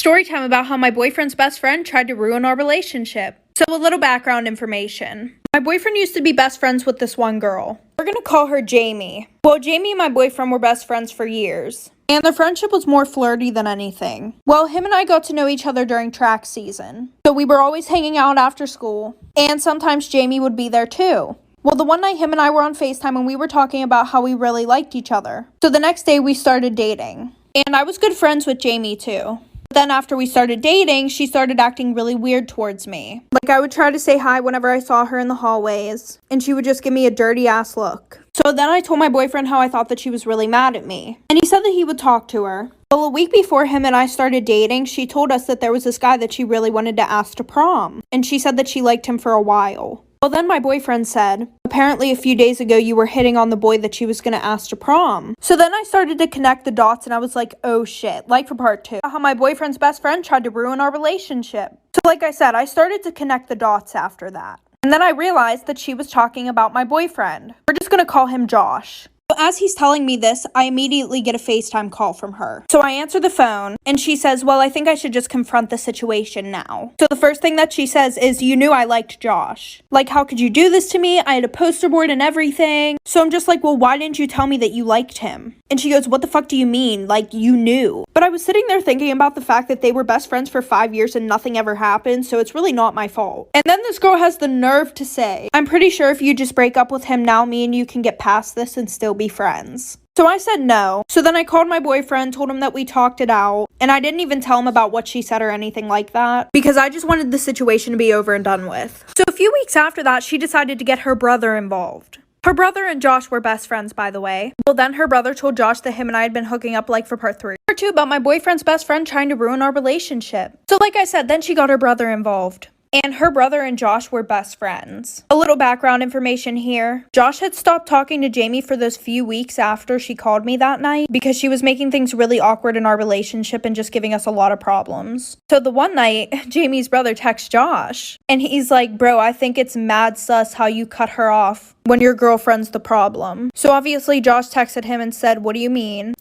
Story time about how my boyfriend's best friend tried to ruin our relationship. So a little background information. My boyfriend used to be best friends with this one girl. We're gonna call her Jamie. Well, Jamie and my boyfriend were best friends for years, and their friendship was more flirty than anything. Well, him and I got to know each other during track season. So we were always hanging out after school, and sometimes Jamie would be there too. Well, the one night him and I were on FaceTime and we were talking about how we really liked each other. So the next day we started dating. And I was good friends with Jamie too. Then after we started dating, she started acting really weird towards me. Like, I would try to say hi whenever I saw her in the hallways, and she would just give me a dirty ass look. So then I told my boyfriend how I thought that she was really mad at me, and he said that he would talk to her. Well, a week before him and I started dating, she told us that there was this guy that she really wanted to ask to prom, and she said that she liked him for a while. Well, then my boyfriend said, apparently a few days ago you were hitting on the boy that she was going to ask to prom. So then I started to connect the dots and I was like, oh shit, like for part 2. How my boyfriend's best friend tried to ruin our relationship. So like I said, I started to connect the dots after that. And then I realized that she was talking about my boyfriend. We're just going to call him Josh. As he's telling me this, I immediately get a FaceTime call from her. So I answer the phone, and she says, well, I think I should just confront the situation now. So the first thing that she says is, you knew I liked Josh. Like, how could you do this to me? I had a poster board and everything. So I'm just like, well, why didn't you tell me that you liked him? And she goes, what the fuck do you mean? Like, you knew. But I was sitting there thinking about the fact that they were best friends for 5 years and nothing ever happened, so it's really not my fault. And then this girl has the nerve to say, I'm pretty sure if you just break up with him now, me and you can get past this and still be friends. So I said no. So then I called my boyfriend, told him that we talked it out, and I didn't even tell him about what she said or anything like that, because I just wanted the situation to be over and done with. So a few weeks after that, she decided to get her brother involved. Her brother and Josh were best friends, by the way. Well, then her brother told Josh that him and I had been hooking up like for part 3. Part 2 about my boyfriend's best friend trying to ruin our relationship. So like I said, then she got her brother involved. And her brother and Josh were best friends. A little background information here. Josh had stopped talking to Jamie for those few weeks after she called me that night because she was making things really awkward in our relationship and just giving us a lot of problems. So the one night, Jamie's brother texts Josh and he's like, bro, I think it's mad sus how you cut her off when your girlfriend's the problem. So obviously Josh texted him and said, what do you mean?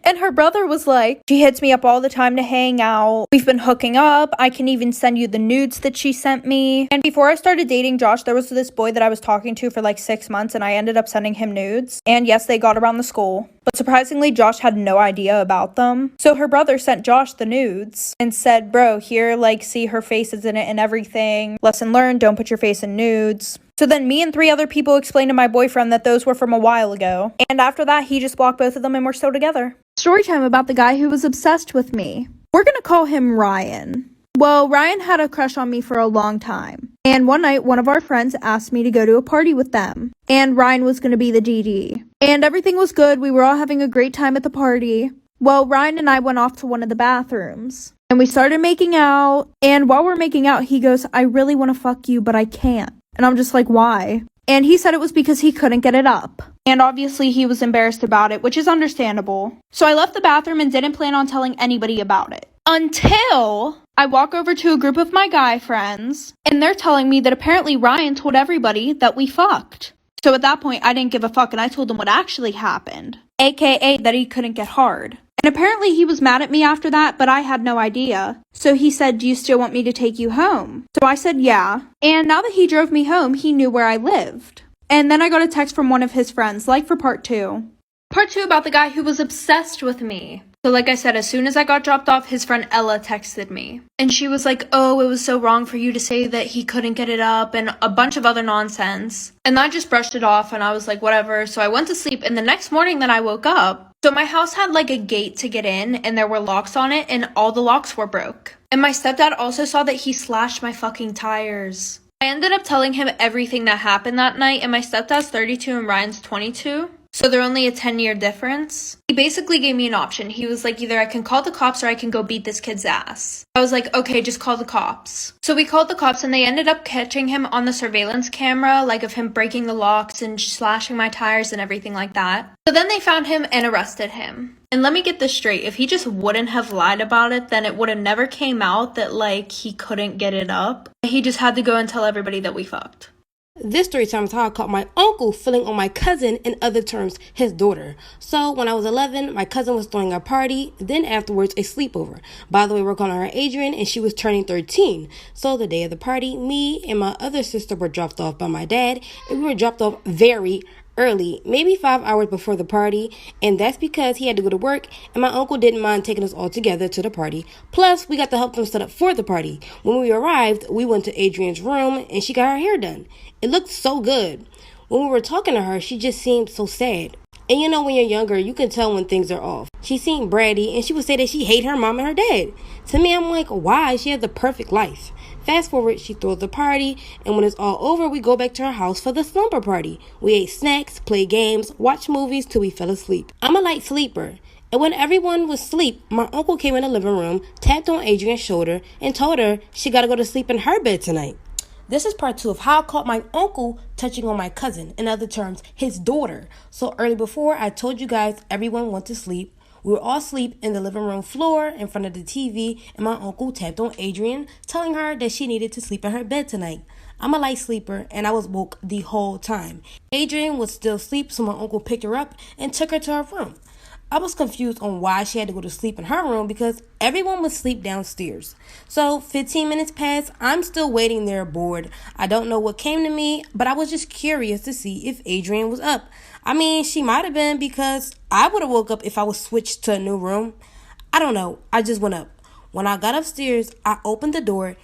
And her brother was like, she hits me up all the time to hang out. We've been hooking up. I can even send you the nudes that she sent me. And before I started dating Josh, there was this boy that I was talking to for like 6 months and I ended up sending him nudes. And yes, they got around the school. But surprisingly, Josh had no idea about them. So her brother sent Josh the nudes and said, bro, here, like, see her face is in it and everything. Lesson learned, don't put your face in nudes. So then me and 3 other people explained to my boyfriend that those were from a while ago. And after that, he just blocked both of them and we're still together. Storytime about the guy who was obsessed with me. We're gonna call him Ryan. Well, Ryan had a crush on me for a long time. And one night, one of our friends asked me to go to a party with them. And Ryan was gonna be the DD. And everything was good. We were all having a great time at the party. Well, Ryan and I went off to one of the bathrooms. And we started making out. And while we're making out, he goes, I really want to fuck you, but I can't. And I'm just like, why? And he said it was because he couldn't get it up. And obviously he was embarrassed about it, which is understandable. So I left the bathroom and didn't plan on telling anybody about it. Until I walk over to a group of my guy friends, and they're telling me that apparently Ryan told everybody that we fucked. So at that point, I didn't give a fuck and I told them what actually happened. AKA that he couldn't get hard. And apparently he was mad at me after that, but I had no idea. So he said, do you still want me to take you home? So I said, yeah. And now that he drove me home, he knew where I lived. And then I got a text from one of his friends, like for part 2. Part 2 about the guy who was obsessed with me. So like I said, as soon as I got dropped off, his friend Ella texted me. And she was like, oh, it was so wrong for you to say that he couldn't get it up and a bunch of other nonsense. And I just brushed it off and I was like, whatever. So I went to sleep and the next morning that I woke up, so my house had like a gate to get in and there were locks on it and all the locks were broke. And my stepdad also saw that he slashed my fucking tires. I ended up telling him everything that happened that night and my stepdad's 32 and Ryan's 22. So they're only a 10-year difference. He basically gave me an option. He was like, either I can call the cops or I can go beat this kid's ass. I was like, okay, just call the cops. So we called the cops and they ended up catching him on the surveillance camera, like of him breaking the locks and slashing my tires and everything like that. So then they found him and arrested him. And let me get this straight. If he just wouldn't have lied about it, then it would have never came out that like he couldn't get it up. He just had to go and tell everybody that we fucked. This story time is how I caught my uncle filling on my cousin, in other terms, his daughter. So when I was 11, my cousin was throwing a party, then afterwards a sleepover. By the way, we're calling her Adrian, and she was turning 13. So the day of the party, me and my other sister were dropped off by my dad, and we were dropped off very early, maybe 5 hours before the party, and that's because he had to go to work, and my uncle didn't mind taking us all together to the party. Plus, we got to help them set up for the party. When we arrived, we went to Adrian's room, and she got her hair done. It looked so good. When we were talking to her, she just seemed so sad. And you know, when you're younger, you can tell when things are off. She seemed bratty, and she would say that she hated her mom and her dad. To me, I'm like, why? She has the perfect life. Fast forward, she throws the party, and when it's all over, we go back to her house for the slumber party. We ate snacks, played games, watched movies till we fell asleep. I'm a light sleeper, and when everyone was asleep, my uncle came in the living room, tapped on Adrian's shoulder, and told her she gotta go to sleep in her bed tonight. This is part 2 of how I caught my uncle touching on my cousin, in other terms, his daughter. So early before, I told you guys everyone went to sleep. We were all asleep in the living room floor in front of the TV, and my uncle tapped on Adrian, telling her that she needed to sleep in her bed tonight. I'm a light sleeper, and I was woke the whole time. Adrian was still asleep, so my uncle picked her up and took her to her room. I was confused on why she had to go to sleep in her room because everyone was asleep downstairs. So 15 minutes passed. I'm still waiting there bored. I don't know what came to me, but I was just curious to see if Adrian was up. I mean, she might have been because I would have woke up if I was switched to a new room. I don't know. I just went up. When I got upstairs, I opened the door.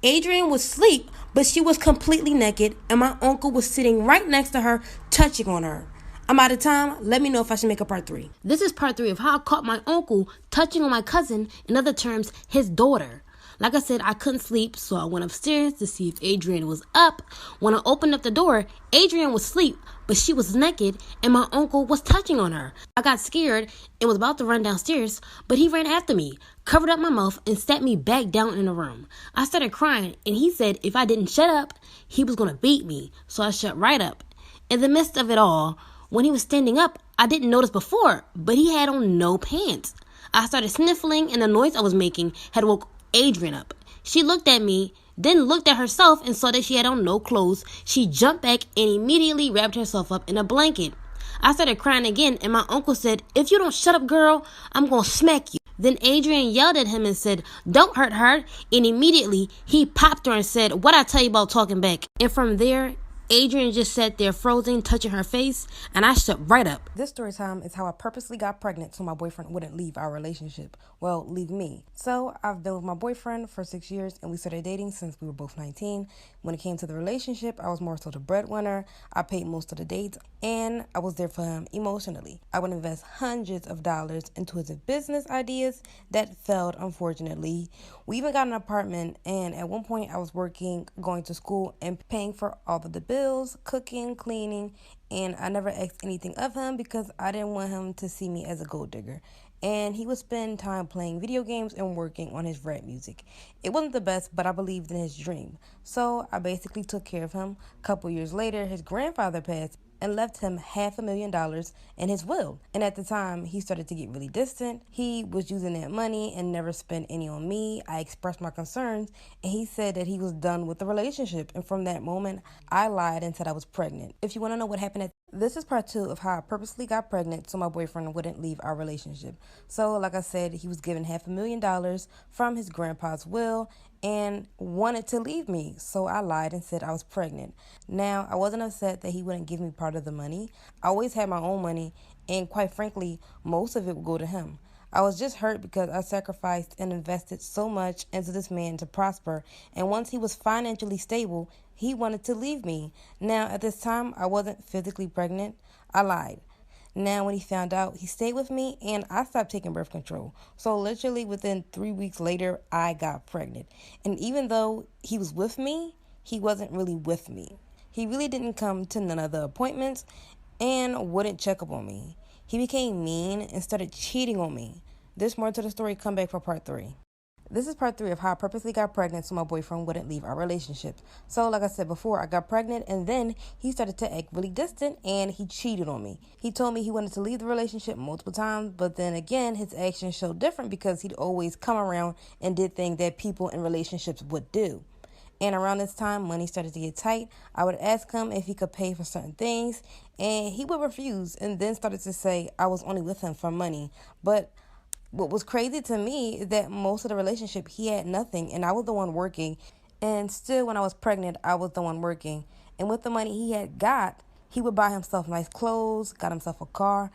Adrian was asleep, but she was completely naked, and my uncle was sitting right next to her, touching on her. I'm out of time. Let me know if I should make a part 3. This is part 3 of how I caught my uncle touching on my cousin, in other terms, his daughter. Like I said, I couldn't sleep, so I went upstairs to see if Adrian was up. When I opened up the door, Adrian was asleep, but she was naked, and my uncle was touching on her. I got scared and was about to run downstairs, but he ran after me, covered up my mouth, and sat me back down in the room. I started crying, and he said if I didn't shut up, he was going to beat me, so I shut right up. In the midst of it all, when he was standing up, I didn't notice before, but he had on no pants. I started sniffling, and the noise I was making had woke Adrian up. She looked at me, then looked at herself and saw that she had on no clothes. She jumped back and immediately wrapped herself up in a blanket. I started crying again, and my uncle said, "If you don't shut up, girl, I'm going to smack you." Then Adrian yelled at him and said, "Don't hurt her." And immediately, he popped her and said, "What I tell you about talking back?" And from there, Adrian just sat there frozen, touching her face, and I shut right up. This story time is how I purposely got pregnant so my boyfriend wouldn't leave our relationship. Well, leave me. So I've been with my boyfriend for 6 years, and we started dating since we were both 19. When it came to the relationship, I was more so the breadwinner. I paid most of the dates, and I was there for him emotionally. I would invest hundreds of dollars into his business ideas that failed, unfortunately. We even got an apartment, and at one point I was working, going to school, and paying for all of the bills, cooking, cleaning, and I never asked anything of him because I didn't want him to see me as a gold digger. And he would spend time playing video games and working on his rap music. It wasn't the best, but I believed in his dream. So I basically took care of him. A couple years later, his grandfather passed and left him $500,000 in his will. And at the time, he started to get really distant. He was using that money and never spent any on me. I expressed my concerns, and he said that he was done with the relationship. And from that moment, I lied and said I was pregnant. If you want to know what happened this is part 2 of how I purposely got pregnant so my boyfriend wouldn't leave our relationship. So, like I said, he was given $500,000 from his grandpa's will and wanted to leave me. So I lied and said I was pregnant. Now, I wasn't upset that he wouldn't give me part of the money. I always had my own money, and quite frankly, most of it would go to him. I was just hurt because I sacrificed and invested so much into this man to prosper, and once he was financially stable, he wanted to leave me. Now, at this time, I wasn't physically pregnant. I lied. Now, when he found out, he stayed with me, and I stopped taking birth control. So literally within 3 weeks later, I got pregnant. And even though he was with me, he wasn't really with me. He really didn't come to none of the appointments and wouldn't check up on me. He became mean and started cheating on me. There's more to the story. Come back for part 3. This is part 3 of how I purposely got pregnant so my boyfriend wouldn't leave our relationship. So, like I said before, I got pregnant, and then he started to act really distant, and he cheated on me. He told me he wanted to leave the relationship multiple times, but then again, his actions showed different because he'd always come around and did things that people in relationships would do. And around this time, money started to get tight. I would ask him if he could pay for certain things, and he would refuse and then started to say I was only with him for money. But what was crazy to me is that most of the relationship, he had nothing, and I was the one working. And still, when I was pregnant, I was the one working. And with the money he had got, he would buy himself nice clothes, got himself a car.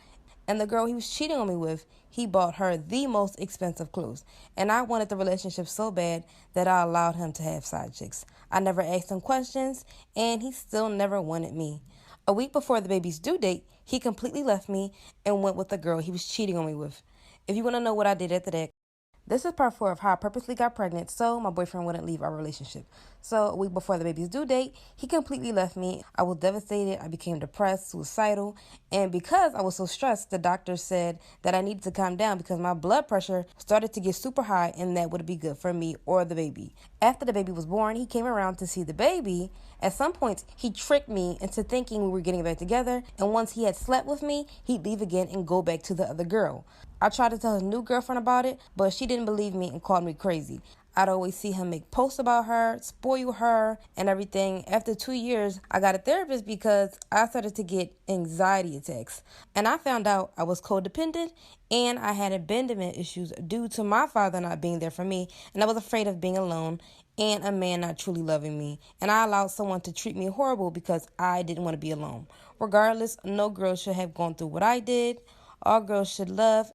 And the girl he was cheating on me with, he bought her the most expensive clothes. And I wanted the relationship so bad that I allowed him to have side chicks. I never asked him questions, and he still never wanted me. A week before the baby's due date, he completely left me and went with the girl he was cheating on me with. If you want to know what I did after that, this is part 4 of how I purposely got pregnant so my boyfriend wouldn't leave our relationship. So a week before the baby's due date, he completely left me. I was devastated. I became depressed, suicidal. And because I was so stressed, the doctor said that I needed to calm down because my blood pressure started to get super high and that would be good for me or the baby. After the baby was born, he came around to see the baby. At some points, he tricked me into thinking we were getting back together. And once he had slept with me, he'd leave again and go back to the other girl. I tried to tell his new girlfriend about it, but she didn't believe me and called me crazy. I'd always see him make posts about her, spoil her, and everything. After 2 years, I got a therapist because I started to get anxiety attacks. And I found out I was codependent and I had abandonment issues due to my father not being there for me. And I was afraid of being alone and a man not truly loving me. And I allowed someone to treat me horrible because I didn't want to be alone. Regardless, no girl should have gone through what I did. All girls should love